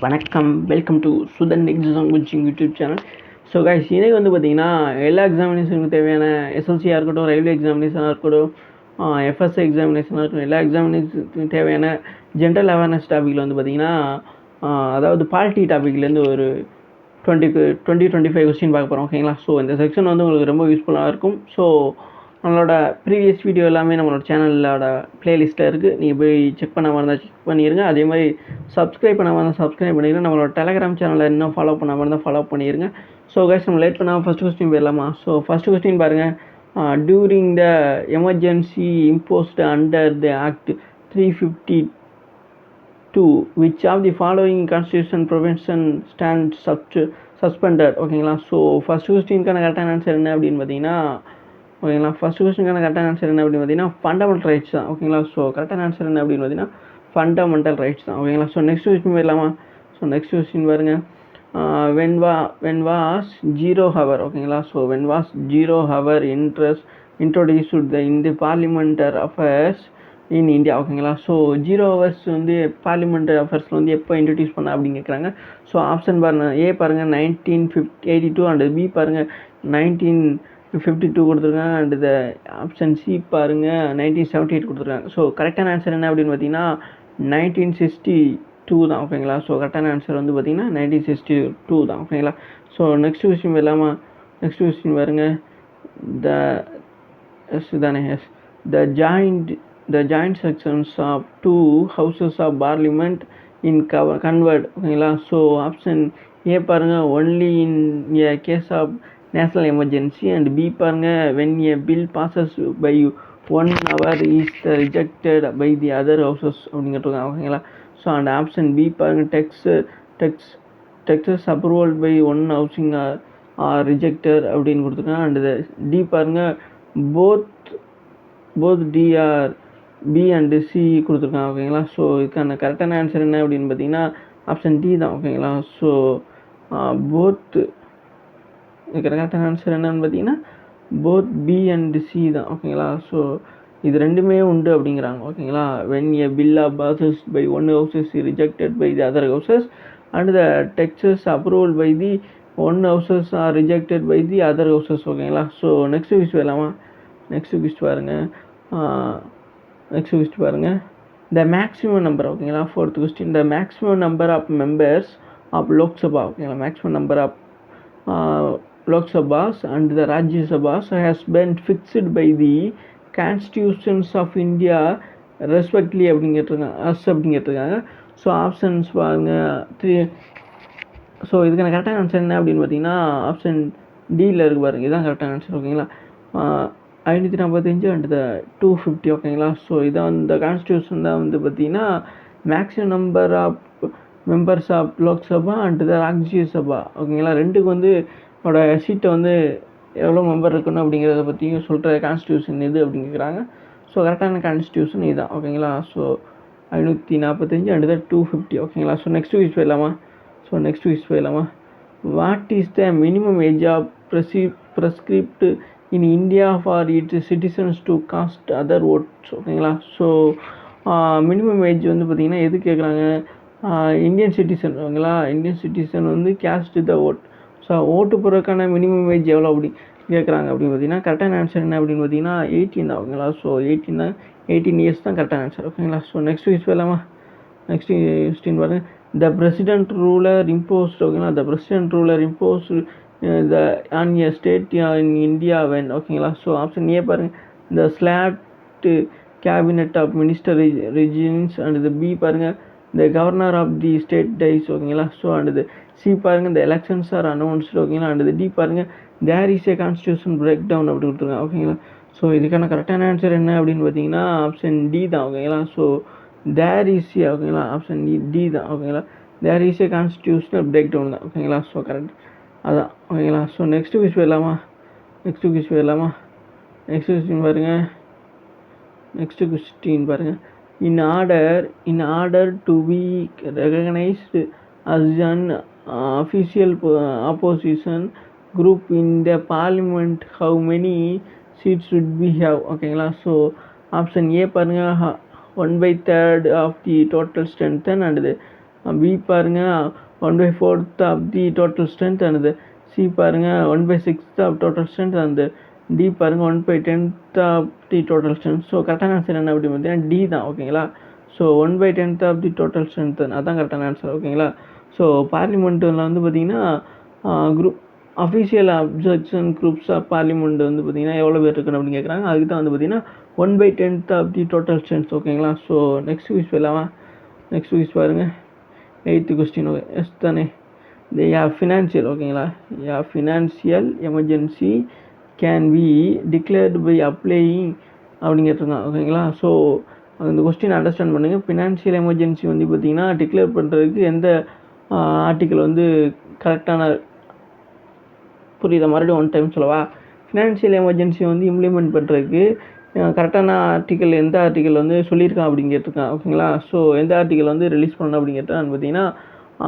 வணக்கம், welcome to Sudhan exam coaching YouTube channel. So guys, இன்றைக்கி வந்து பார்த்திங்கன்னா எல்லா எக்ஸாமினேஷனுக்கு தேவையான எஸ்எல்சியாக இருக்கட்டும், ரயில்வே எக்ஸாமினேஷனாக இருக்கட்டும், எஃப்எஸ்ஐ எக்ஸாமினேஷனாக இருக்கட்டும், எல்லா எக்ஸாமினேஷனுக்கு தேவையான ஜென்ரல் அவேர்னஸ் டாப்பிக்கில் வந்து பார்த்திங்கன்னா அதாவது பாலிட்டி டாப்பிக்லேருந்து ஒரு 25 கொஸ்டின் பார்க்க போகிறோம். ஓகேங்களா? ஸோ இந்த செக்ஷன் வந்து உங்களுக்கு ரொம்ப யூஸ்ஃபுல்லாக இருக்கும். ஸோ நம்மளோட ப்ரீவியஸ் வீடியோ எல்லாமே நம்மளோட சேனலோட ப்ளேலிஸ்ட்டில் இருக்குது. நீங்கள் போய் செக் பண்ணாமல் இருந்தால் செக் பண்ணிடுங்க. அதே மாதிரி சப்ஸ்கிரைப் பண்ணாமல் இருந்தால் சப்ஸ்கிரைப் பண்ணிடுங்க. நம்மளோட டெலகிராம் சேனலில் இன்னும் ஃபாலோ பண்ணாமல் இருந்தால் ஃபாலோ பண்ணிடுங்க. ஸோ கைஸ், நம்ம லேட் பண்ணாமல் ஃபஸ்ட் கொஸ்டின் போயிடலாமா? ஸோ ஃபஸ்ட் கொஸ்டின் பாருங்கள். During the emergency imposed under the act 352 which of the following constitution provision stands suspended? ஓகேங்களா? ஸோ ஃபஸ்ட் கொஸ்டினுக்கான கரெக்டான ஆன்சர் என்ன அப்படின்னு பார்த்தீங்கன்னா, ஓகேங்களா, ஃபஸ்ட் கொஸ்டினுக்கான கரெக்டான ஆன்சர் என்ன அப்படின்னு பார்த்தீங்கன்னா ஃபண்டமெண்டல் ரைட்ஸ் தான். ஓகேங்களா? ஸோ கரெக்டான ஆன்சர் என்ன அப்படின்னு பார்த்தீங்கன்னா ஃபண்டமெண்டல் ரைட்ஸ் தான். ஓகேங்களா? ஸோ நெக்ஸ்ட் கொஸ்டின் போயிடலாமா? ஸோ நெக்ஸ்ட் கொஸ்டின் பாருங்க. when was zero hour? ஓகேங்களா? So when was zero hour introduced in the parliamentary affairs in India? ஓகேங்களா? ஸோ 0 hours வந்து பார்லிமெண்ட் அஃபேர்ஸில் வந்து எப்போ இன்ட்ரடியூஸ் பண்ண அப்படின்னு கேட்குறாங்க. ஸோ ஆப்ஷன் பாருங்கள். ஏ பாருங்கள் 1982 அண்ட் பி பாருங்கள் 1952 கொடுத்துருக்காங்க. அண்ட் த ஆப்ஷன் சி பாருங்கள் 1978 கொடுத்துருக்காங்க. ஸோ கரெக்டான ஆன்சர் என்ன அப்படின்னு பார்த்தீங்கன்னா 1962 தான். ஓகேங்களா? ஸோ கரெக்டான ஆன்சர் வந்து பார்த்தீங்கன்னா 1962 தான். ஓகேங்களா? ஸோ நெக்ஸ்ட் கொஸ்டின் இல்லாமா? நெக்ஸ்ட் கொஸ்டின் பாருங்க. The joint sections of two houses of parliament in convert. ஓகேங்களா? ஸோ ஆப்ஷன் ஏ பாருங்க only in a case of national emergency, and B பாருங்க when a bill passes by 1 hour is rejected by the other houses அப்படிங்கிறதுக்காங்க. ஓகேங்களா? So and option B பாருங்க Texas approval by one housing are rejected அப்படின்னு கொடுத்துருக்காங்க. And D பாருங்க both D are B and C கொடுத்துருக்காங்க. ஓகேங்களா? So இதுக்கான கரெக்டான ஆன்சர் என்ன அப்படின்னு பார்த்தீங்கன்னா ஆப்ஷன் டி தான். ஓகேங்களா? ஸோ போத் இதுக்கு கரெக்டான ஆன்சர் என்னன்னு பார்த்தீங்கன்னா போத் பி அண்ட் சி தான். ஓகேங்களா? ஸோ இது ரெண்டுமே உண்டு அப்படிங்கிறாங்க. ஓகேங்களா? when a bill passes by one house is rejected by the other houses, and the Texas approved by the one houses are rejected by the other houses. ஓகேங்களா? So next wish வரலாமா? Next wish பாருங்க. the maximum number. ஓகேங்களா? Fourth question. the maximum number of members of Lok Sabha. ஓகேங்களா? maximum number of Lok Sabhas and the Rajya Sabhas has been fixed by the constitutions of India respectively அப்படிங்கிறதுக்காங்க. So options பாருங்க 3. So இதுக்கான கரெக்டான answer என்ன அப்படின்னு பார்த்தீங்கன்னா option டியில் இருக்கு பாருங்க. இதுதான் கரெக்டான ஆன்சர். ஓகேங்களா? 545 அண்ட் 250. ஓகேங்களா? ஸோ இதான் இந்த கான்ஸ்டியூஷன் தான் வந்து பார்த்தீங்கன்னா maximum number of members of Lok Sabha and the Rajya Sabha. ஓகேங்களா? ரெண்டுக்கு வந்து அதோட சீட்டை வந்து எவ்வளோ மெம்பர் இருக்கணும் அப்படிங்கிறத பற்றியும் சொல்கிற கான்ஸ்டியூஷன் எது அப்படிங்கிறாங்க. ஸோ கரெக்டான கான்ஸ்டியூஷன் இதுதான். ஓகேங்களா? So 545 and 250. ஓகேங்களா? ஸோ நெக்ஸ்ட் வீக் போயிடலாமா? What is the minimum age of prescribed in India for its citizens to cast other votes? ஓகேங்களா? ஸோ மினிமம் ஏஜ் வந்து பார்த்திங்கன்னா எது கேட்குறாங்க? Indian citizen. ஓகேங்களா? இந்தியன் சிட்டிசன் வந்து கேஸ்ட் த ஓட். ஸோ ஓட்டு போடுறதுக்கான மினிமம் ஏஜ் எவ்வளோ அப்படி கேட்குறாங்க அப்படின்னு பார்த்தீங்கன்னா கரெக்டான ஆன்சர் என்ன அப்படின்னு பார்த்தீங்கன்னா 18 தான். ஓகேங்களா? ஸோ 18 இயர்ஸ் தான் கரெக்டான ஆன்சர். ஓகேங்களா? ஸோ நெக்ஸ்ட் வீக் போயிடலாமா? நெக்ஸ்ட் கொஸ்டின் பாருங்க. The president rule imposed. ஓகேங்களா? The president rule imposed on a state in India when? ஓகேங்களா? ஸோ ஆப்ஷன் ஏ பாருங்க the slot cabinet of minister resigns, and B பாருங்க the governor of the state dies. ஓகேங்களா? So and C பாருங்க இந்த elections are announced. ஓகேங்களா? And D பாருங்க there is a constitution breakdown அப்படி கொடுத்துருக்காங்க. ஓகேங்களா? ஸோ இதுக்கான கரெக்டான ஆன்சர் என்ன அப்படின்னு பார்த்தீங்கன்னா ஆப்ஷன் டி தான். ஓகேங்களா? So there is A. ஓகேங்களா? ஆப்ஷன் டி தான். ஓகேங்களா? There is a constitutional breakdown தான். ஓகேங்களா? ஸோ கரெக்ட் அதான். ஓகேங்களா? ஸோ நெக்ஸ்ட் கொஸ்டின் போயிடலாமா? நெக்ஸ்ட் கொஸ்டின் பாருங்க. in order to be recognized as an official opposition group in the parliament, how many seats should we have? ஓகேங்களா? So option A பாருங்க 1/3 of the total strength, and B பாருங்கள் 1/4 of the total strength and C பாருங்கள் 1/6 of total strength and D பாருங்கள் 1/10 of the total strength. So கரெக்டான answer என்ன அப்படின்னு பார்த்தீங்கன்னா D தான். ஓகேங்களா. So 1/10 of the total strength அதான் கரெக்டான ஆன்சர். ஓகேங்களா. ஸோ பார்லிமெண்ட்டில் வந்து பார்த்திங்கன்னா group official objection groups of parliament வந்து பார்த்திங்கன்னா எவ்வளோ பேர் இருக்கணும் அப்படின்னு கேட்குறாங்க. அதுக்கு தான் வந்து பார்த்திங்கன்னா 1/10 ஆஃப் தி டோட்டல் ஸ்ட்ரென்த். ஓகேங்களா. ஸோ நெக்ஸ்ட் வீஸ் போயிடலாமா. நெக்ஸ்ட் வீஸ் பாருங்கள் 8th கொஸ்டின். எஸ் தானே. ஃபினான்ஷியல். ஓகேங்களா. Financial emergency can be declared by applying அப்படின்னு கேட்டிருக்காங்க. ஓகேங்களா. ஸோ அந்த கொஸ்டின் அண்டர்ஸ்டாண்ட் பண்ணுங்கள். ஃபினான்ஷியல் எமர்ஜென்சி வந்து பார்த்திங்கன்னா டிக்ளேர் பண்ணுறதுக்கு எந்த ஆர்டிக்கல் வந்து கரெக்டான புரியுதா? மறுபடியும் ஒன் டைம் சொல்லவா. ஃபினான்ஷியல் எமர்ஜென்சி வந்து இம்ப்ளிமெண்ட் பண்ணுறதுக்கு கரெக்டான ஆர்டிக்கல் எந்த ஆர்டிக்கல் வந்து சொல்லியிருக்கான் அப்படின்னு கேட்டிருக்கான். ஓகேங்களா. ஸோ எந்த ஆர்டிக்கல் வந்து ரிலீஸ் பண்ணணும் அப்படின்னு கேட்டால் பார்த்தீங்கன்னா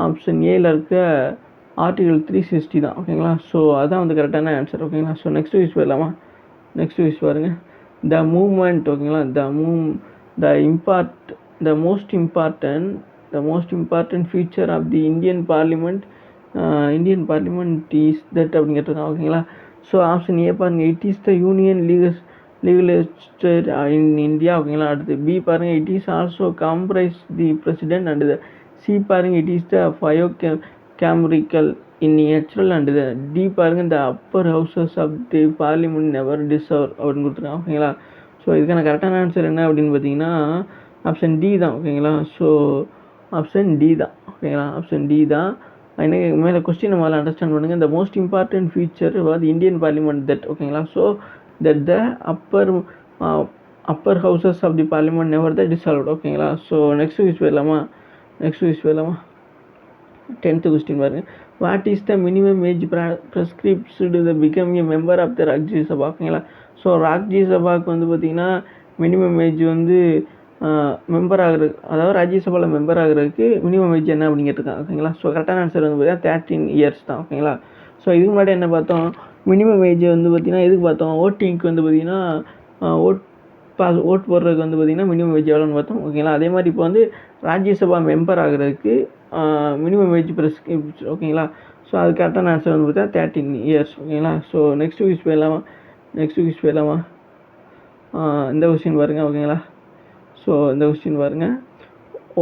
ஆப்ஷன் ஏல இருக்க ஆர்டிகல் 360 தான். ஓகேங்களா. ஸோ அதான் வந்து கரெக்டான ஆன்சர். ஓகேங்களா. ஸோ நெக்ஸ்ட் விஷ் போயிடலாமா. நெக்ஸ்ட் விஷ் பாருங்கள் த மூவ்மெண்ட். ஓகேங்களா. The most important feature of the Indian parliament is that அப்படின்னு கேட்டிருக்காங்க. ஓகேங்களா. ஸோ ஆப்ஷன் ஏ பாருங்கள் it is the union legislature in India. ஓகேங்களா. அடுத்து பி பாருங்கள் it is also comprise the president and C பாருங்கள் it is the bicameral in natural and D பாருங்கள் the upper houses of the parliament never deserve அப்படின்னு கொடுத்துருக்காங்க. ஓகேங்களா. So இதுக்கான கரெக்டான ஆன்சர் என்ன அப்படின்னு பார்த்தீங்கன்னா ஆப்ஷன் டி தான். ஓகேங்களா. ஸோ ஆப்ஷன் டி தான். ஓகேங்களா. ஆப்ஷன் டி தான். எனக்கு மேலே கொஸ்டின் முதல்ல அண்டர்ஸ்டாண்ட் பண்ணுங்கள். த most important feature was Indian parliament that. ஓகேங்களா. So that the upper houses of the parliament never the dissolved. ஓகேங்களா. ஸோ நெக்ஸ்ட் விஷ் போயிடலாமா. 10th கொஸ்டின் பாருங்கள் what is the minimum age ப்ரெஸ்கிரிப்ஸ்டு the become a member of the Rajya Sabha. ஓகேங்களா. So ராஜ்யசபாவுக்கு வந்து பார்த்திங்கன்னா minimum age வந்து member ஆகிறது, அதாவது ராஜ்யசபாவில் மெம்பர் ஆகிறதுக்கு மினிமம் ஏஜ் என்ன அப்படின்னு கேட்டிருக்காங்க. ஓகேங்களா. ஸோ கரெக்டான ஆன்சர் வந்து பார்த்தீங்கன்னா 13 இயர்ஸ் தான். ஓகேங்களா. ஸோ இதுக்கு முன்னாடி என்ன பார்த்தோம், மினிமம் ஏஜ் வந்து பார்த்திங்கன்னா எதுக்கு பார்த்தோம், ஓட்டிங்க்கு வந்து பார்த்திங்கன்னா ஓட் போடுறதுக்கு வந்து பார்த்திங்கன்னா மினிமம் ஏஜ் எவ்வளோன்னு பார்த்தோம். ஓகேங்களா. அதே மாதிரி இப்போ வந்து ராஜ்யசபா மெம்பர் ஆகிறதுக்கு மினிமம் ஏஜ் ப்ரெஸ்கிரிப்ட். ஓகேங்களா. ஸோ அது கரெக்டான ஆன்சர் வந்து பார்த்தா 13 இயர்ஸ். ஓகேங்களா. ஸோ நெக்ஸ்ட் விஷ் போயிடலாமா. இந்த கொஸ்டின் பாருங்கள். ஓகேங்களா. ஸோ இந்த கொஸ்டின் பாருங்கள்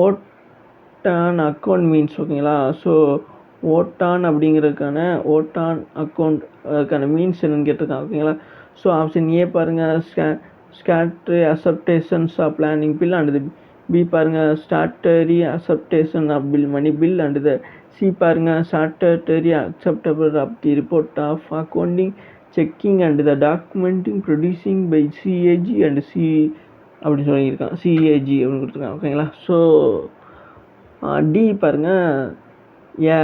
ஓட் ஆன் அக்கௌண்ட் மீன்ஸ். ஓகேங்களா. ஸோ ஓட் ஆன் அப்படிங்கிறதுக்கான ஓட் ஆன் அக்கௌண்ட் அதுக்கான மீன்ஸ் என்னன்னு கேட்டிருக்காங்க. ஓகேங்களா. ஸோ ஆப்ஷன் ஏ பாருங்கள் statutory acceptations of planning bill and B பாருங்கள் statutory acceptation of bill money bill and C பாருங்கள் statutory acceptable of the report of accounting checking and the documenting producing by CAG and C அப்படின்னு சொல்லியிருக்காங்க. CAG அப்படின்னு கொடுத்துருக்காங்க. ஓகேங்களா. So D பாருங்கள் a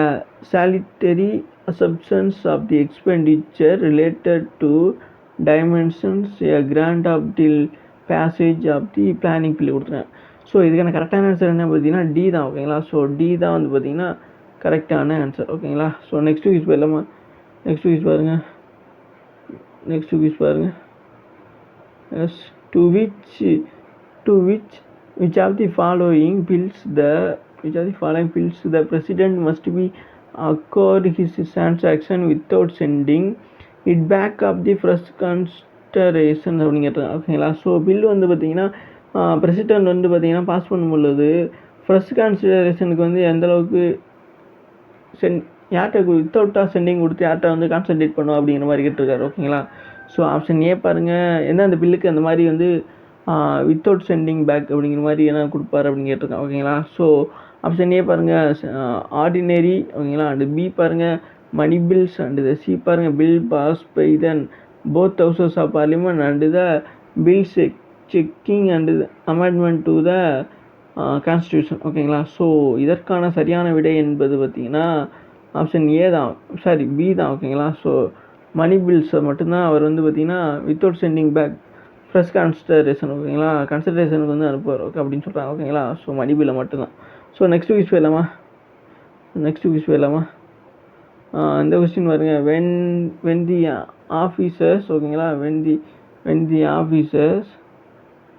solitary அசப்ஷன்ஸ் of the expenditure related to dimensions A grant of the passage of the planning bill கொடுத்துருக்காங்க. So இதுக்கான கரெக்டான answer என்ன பார்த்தீங்கன்னா டி தான். ஓகேங்களா. ஸோ டி தான் வந்து பார்த்தீங்கன்னா கரெக்டான ஆன்சர். ஓகேங்களா. ஸோ நெக்ஸ்ட் வீஸ் போயிடலாமா. நெக்ஸ்ட் வீஸ் பாருங்கள் S to which of the following bills the president must be accord his transaction without sending it back of the first consideration அப்படிங்கிறது. ஓகேங்களா. ஸோ பில் வந்து பார்த்திங்கன்னா பிரசிடென்ட் வந்து பார்த்திங்கன்னா பாஸ் பண்ணும்பொழுது ஃபர்ஸ்ட் கன்சிடரேஷனுக்கு வந்து எந்தளவுக்கு யார்கிட்ட வித்தவுட்டாக சென்டிங் கொடுத்து யார்கிட்ட வந்து கான்சன்ட்ரேட் பண்ணுவோம் அப்படிங்கிற மாதிரி கேட்டிருக்காரு. ஓகேங்களா. ஸோ ஆப்ஷன் ஏ பாருங்கள் எந்தெந்த பில்லுக்கு அந்த மாதிரி வந்து வித்தவுட் சென்டிங் பேக் அப்படிங்கிற மாதிரி என்ன கொடுப்பாரு அப்படின்னு கேட்டிருக்காங்க. ஓகேங்களா. ஸோ ஆப்ஷன் ஏ பாருங்கள் ஆர்டினரி. ஓகேங்களா. அண்டு பி பாருங்கள் மணி பில்ஸ் அண்டு சி பாருங்கள் bill pass by then both houses of parliament and the bill checking and amendment to the constitution. ஓகேங்களா. ஸோ இதற்கான சரியான விடை என்பது பார்த்திங்கன்னா ஆப்ஷன் ஏ தான், சாரி பி தான். ஓகேங்களா. ஸோ மணி பில்ஸை மட்டும்தான் அவர் வந்து பார்த்திங்கன்னா without sending back fresh consideration. ஓகேங்களா. கன்சிடரேஷனுக்கு வந்து அனுப்புவார். ஓகே அப்படின்னு சொல்கிறாங்க. ஓகேங்களா. ஸோ மணி பில்லை மட்டும்தான். ஸோ நெக்ஸ்ட் வீஸ் போயிடலாமா. இந்த கொஸ்டின் பாருங்க when the officers. ஓகேங்களா. when the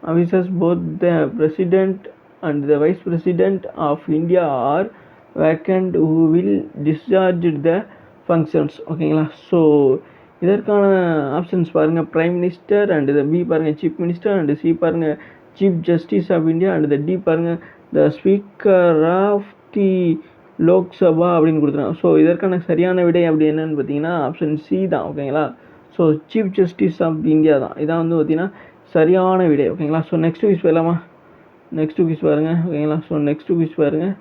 officers both the president and the Vice President of India are vacant who will discharge the functions. ஓகேங்களா. ஸோ இதற்கான ஆப்ஷன்ஸ் பாருங்கள், prime minister, and the B பாருங்கள் chief minister, and C பாருங்கள் chief justice of India, and the D பாருங்கள் the speaker of the Lok Sabha அப்படின்னு கொடுத்துருக்காங்க. So இதற்கான சரியான விடை அப்படி என்னன்னு பார்த்தீங்கன்னா ஆப்ஷன் சி தான். ஓகேங்களா. So chief justice of India தான். இதான் வந்து பார்த்தீங்கன்னா சரியான விடை. ஓகேங்களா. ஸோ நெக்ஸ்ட் விஷ் போயிடலாமா. நெக்ஸ்ட் விஷ் பாருங்கள். ஓகேங்களா. ஸோ நெக்ஸ்ட் விஷ் பாருங்கள்,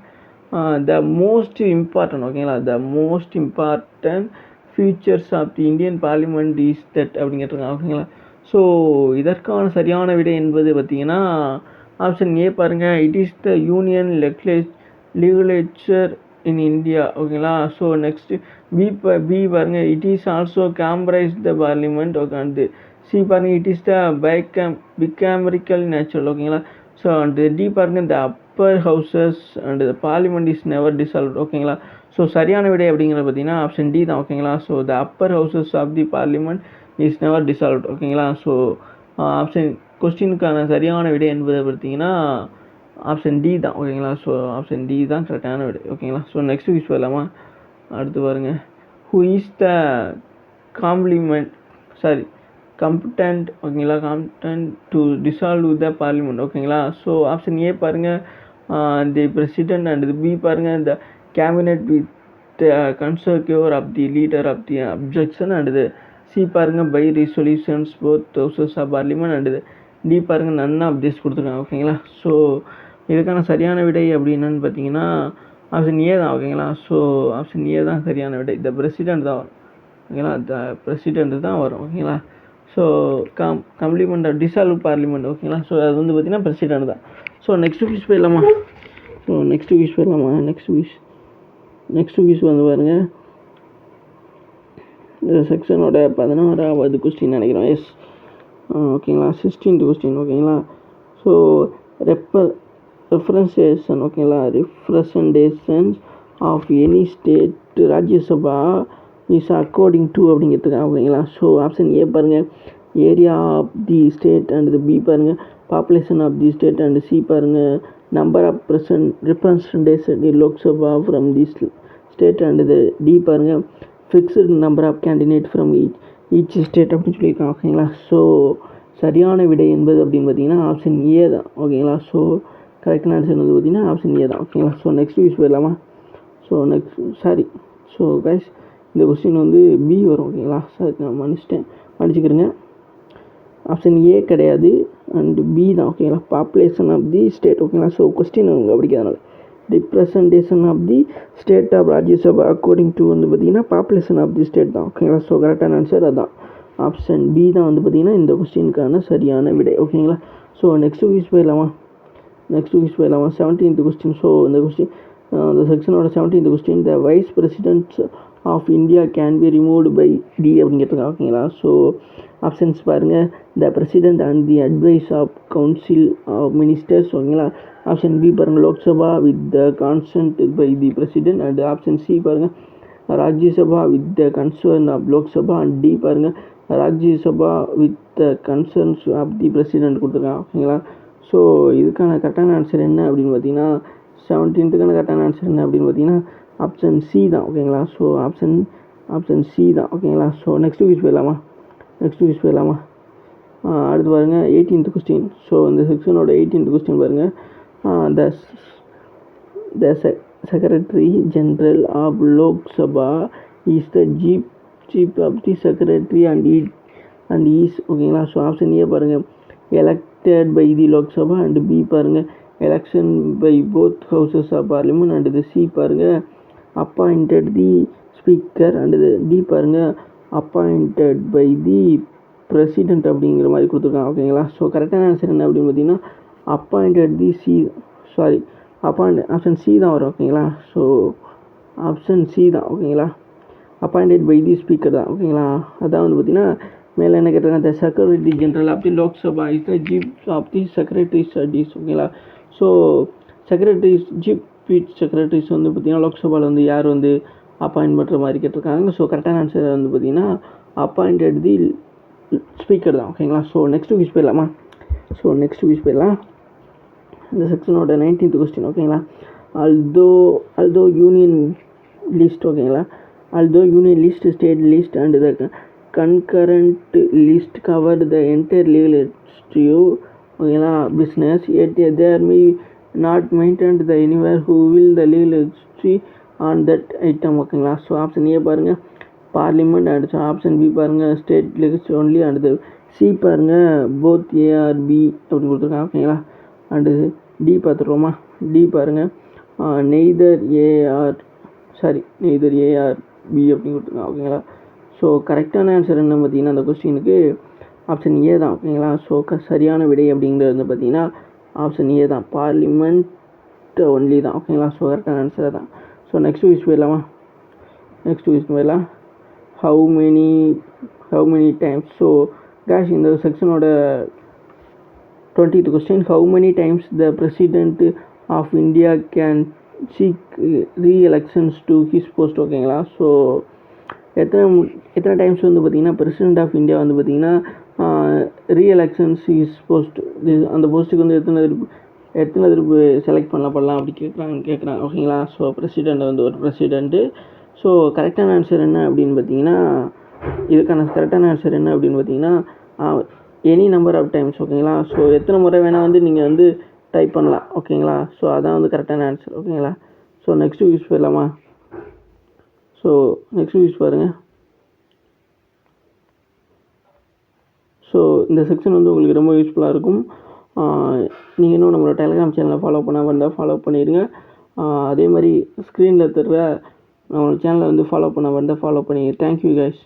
த மோஸ்ட் இம்பார்ட்டன்ட். ஓகேங்களா. The most important features of the Indian parliament is that அப்படின்னு கேட்டிருக்காங்க. ஓகேங்களா. ஸோ இதற்கான சரியான விடை என்பது பார்த்தீங்கன்னா ஆப்ஷன் ஏ பாருங்கள், it is the union legislature in India. ஓகேங்களா. ஸோ நெக்ஸ்ட் பி பாருங்கள், it is also comprise the parliament. Okay. And C பாருங்கள், it is the bicameral natural. ஓகேங்களா. ஸோ அண்ட் டி பாருங்கள், the upper houses and the parliament is never dissolve. ஓகேங்களா. So சரியான விடை அப்படிங்கிறது பார்த்தீங்கன்னா ஆப்ஷன் டி தான். ஓகேங்களா. So the upper houses of the parliament is never dissolve. ஓகேங்களா. ஸோ ஆப்ஷன் கொஸ்டினுக்கான சரியான விடை என்பது பார்த்தீங்கன்னா ஆப்ஷன் டி தான். ஓகேங்களா. ஸோ ஆப்ஷன் டி தான் கரெக்டான விடை. ஓகேங்களா. ஸோ நெக்ஸ்ட் விஷ் போயிடலாமா. அடுத்து பாருங்கள், ஹூ இஸ் த கம்பட்டன்ட். ஓகேங்களா. Competent to dissolve the parliament. ஓகேங்களா. ஸோ ஆப்ஷன் ஏ பாருங்கள், தி பிரசிடென்ட், அண்ட் பி பாருங்கள் the cabinet with conservative of the leader of the objection, and C பாருங்கள் by resolutions both houses of parliament, and D பாருங்கள் none of this கொடுத்துருக்காங்க. ஓகேங்களா. So இதுக்கான சரியான விடை அப்படி என்னன்னு பார்த்தீங்கன்னா ஆப்ஷன் ஏ தான். ஓகேங்களா. ஸோ ஆப்ஷன் ஏ தான் சரியான விடை. த பிரசிடென்ட் தான் வரும். ஓகேங்களா. த பிரசிடென்ட் தான் வரும். ஓகேங்களா. So compliment of dissolve parliament. ஓகேங்களா. ஸோ அது வந்து பார்த்தீங்கன்னா பிரசிடென்ட் தான். ஸோ நெக்ஸ்ட் விஷ் போயிடலாமா. ஸோ நெக்ஸ்ட் விஷ் வந்து பாருங்கள், இந்த செக்ஷனோட 16வது கொஸ்டின் நினைக்கிறோம். எஸ். ஓகேங்களா. 16th question. ஓகேங்களா. So representation. ஓகேங்களா. Representations of any state Rajya Sabha is according to அப்படிங்கிறதுக்காக. ஓகேங்களா. ஸோ ஆப்ஷன் ஏ பாருங்கள், area of the state, and B பாருங்கள் population of the state, and C பாருங்கள் number of representation in Lok Sabha from the state, and D பாருங்கள் fixed number of candidate from each state அப்படின்னு சொல்லியிருக்காங்க. ஓகேங்களா. So சரியான விடை என்பது அப்படின்னு பார்த்தீங்கன்னா ஆப்ஷன் ஏ தான். ஓகேங்களா. ஸோ கரெக்டான ஆன்சர் வந்து பார்த்தீங்கன்னா ஆப்ஷன் ஏ தான். ஓகேங்களா. ஸோ நெக்ஸ்ட் விஷ் போயிடலாமா. ஸோ கைஸ் இந்த கொஸ்டின் வந்து பி வரும். ஓகேங்களா. சார் நான் மன்னிச்சுக்கிறேங்க. ஆப்ஷன் ஏ கிடையாது, அண்ட் பி தான். ஓகேங்களா. Population of the state. ஓகேங்களா. ஸோ கொஸ்டின் அவங்க படிக்கிறதுனால representation of the state of Rajya Sabha according to வந்து பார்த்தீங்கன்னா பாப்புலேஷன் ஆஃப் தி ஸ்டேட் தான். ஓகேங்களா. ஸோ கரெக்டான ஆன்சர் அதான் ஆப்ஷன் பி தான் வந்து பார்த்தீங்கன்னா இந்த கொஸ்டினுக்கான சரியான விடை. ஓகேங்களா. ஸோ நெக்ஸ்ட் விஷ் போயிடலாமா. 17th question. ஸோ இந்த கொஸ்டின் இந்த செக்ஷனோட 17th question, the vice president's of India can be removed by D அப்படிங்கிறதுக்காக. ஓகேங்களா. ஸோ ஆப்ஷன்ஸ் பாருங்கள், the president and the advice of council of ministers. ஓகேங்களா. ஆப்ஷன் பி பாருங்கள் Lok Sabha with the consent by the president, and option C பாருங்கள் Rajya Sabha with the concern of Lok Sabha, and D பாருங்கள் Rajya Sabha with the concerns of the president கொடுத்துருக்காங்க. ஓகேங்களா. So இதுக்கான கரெக்டான answer என்ன அப்படின்னு பார்த்தீங்கன்னா 17th கரெக்டான ஆன்சர் என்ன அப்படின்னு பார்த்தீங்கன்னா ஆப்ஷன் சி தான். ஓகேங்களா. ஸோ ஆப்ஷன் சி தான். ஓகேங்களா. ஸோ நெக்ஸ்ட் விஷ் போயிடலாமா. அடுத்து பாருங்கள் 18th கொஸ்டின். ஸோ இந்த செக்ஷனோட 18th கொஸ்டின் பாருங்கள், the Secretary General of Lok Sabha is the chief of the secretary and is. ஓகேங்களா. ஸோ ஆப்ஷன் ஏ பாருங்கள் elected by the Lok Sabha, and B பாருங்கள் election by both houses of parliament, and C பாருங்கள் appointed the speaker, and D பாருங்கள் appointed by the president அப்படிங்கிற மாதிரி கொடுத்துருக்காங்க. ஓகேங்களா. So கரெக்டான ஆன்சர் என்ன அப்படின்னு பார்த்தீங்கன்னா ஆப்ஷன் சி தான் வரும். ஓகேங்களா. ஸோ ஆப்ஷன் சி தான். ஓகேங்களா. அப்பாயிண்டட் பை தி ஸ்பீக்கர் தான். ஓகேங்களா. அதான் வந்து பார்த்தீங்கன்னா மேலே என்ன கேட்டாங்க, the secretary general of the Lok Sabha is the chief of the secretary studies. ஓகேங்களா. ஸோ சீஃப் செக்ரட்டரிஸ் வந்து பார்த்தீங்கன்னா லோக்சபாவில் வந்து யார் வந்து அப்பாயின்ட் பண்ணுற மாதிரி கேட்டிருக்காங்க. ஸோ கரெக்டான ஆன்சர் வந்து பார்த்தீங்கன்னா அப்பாயிண்டட் தி ஸ்பீக்கர் தான். ஓகேங்களா. ஸோ நெக்ஸ்ட் விஷ் போயிடலாம். இந்த செக்ஷனோட 19th கொஸ்டின் ஓகேங்களா. although union list ஓகேங்களா, although union list, state list and the concurrent list covered the entire legal history ஓகேங்களா business, yet there may not maintained the anywhere who will the legal history on that item ஓகேங்களா. So option A பாருங்கள் parliament and option B பாருங்கள் state legislature only and C பாருங்கள் both ARP அப்படின்னு கொடுத்துருக்காங்க ஓகேங்களா. And D பார்த்துருவோமா, D பாருங்கள் neither ARP அப்படின்னு கொடுத்துருக்காங்க ஓகேங்களா. ஸோ கரெக்டான ஆன்சர் என்ன பார்த்தீங்கன்னா அந்த கொஸ்டினுக்கு ஆப்ஷன் ஏ தான் ஓகேங்களா. ஸோ சரியான விடை அப்படிங்கிறது வந்து பார்த்தீங்கன்னா ஆப்ஷன் ஏ தான், பார்லிமெண்ட் ஒன்லி தான் ஓகேங்களா. ஸோ கரெக்டான ஆன்சர் தான். ஸோ நெக்ஸ்ட் விஷ் போயிடலாமா, நெக்ஸ்ட் விஷ் போயிடலாம். how many times. So guys இந்த செக்ஷனோட 20th question, how many times the president of India can seek re-elections to his post ஓகேங்களா. ஸோ எத்தனை டைம்ஸ் வந்து பார்த்திங்கன்னா பிரசிடெண்ட் ஆஃப் இந்தியா வந்து பார்த்திங்கன்னா ரீஎலெக்ஷன்ஸ் இஸ் போஸ்ட், அந்த போஸ்ட்டுக்கு வந்து எத்தனை திருப்பு செலக்ட் பண்ணலாம் அப்படி கேட்குறாங்க ஓகேங்களா. ஸோ பிரசிடெண்ட் வந்து ஒரு பிரசிடெண்ட்டு. ஸோ கரெக்டான ஆன்சர் என்ன அப்படின்னு பார்த்தீங்கன்னா, இதுக்கான கரெக்டான ஆன்சர் என்ன அப்படின்னு பார்த்தீங்கன்னா எனி நம்பர் ஆஃப் டைம்ஸ் ஓகேங்களா. ஸோ எத்தனை முறை வேணால் வந்து நீங்கள் வந்து டைப் பண்ணலாம் ஓகேங்களா. ஸோ அதான் வந்து கரெக்டான ஆன்சர் ஓகேங்களா. ஸோ நெக்ஸ்ட் யூஸ் போயிடலாமா. ஸோ நெக்ஸ்ட் யூஸ் பாருங்கள். ஸோ இந்த செக்ஷன் வந்து உங்களுக்கு ரொம்ப யூஸ்ஃபுல்லாக இருக்கும். நீங்கள் இன்னும் நம்மளோட டெலிகிராம் சேனலை ஃபாலோ பண்ணாமல் இருந்தால் ஃபாலோ பண்ணிடுங்க. அதே மாதிரி ஸ்க்ரீனில் தர்ற நம்மளோட சேனலை வந்து ஃபாலோ பண்ணாமல் இருந்தால் ஃபாலோ பண்ணிடுங்க. Thank you guys.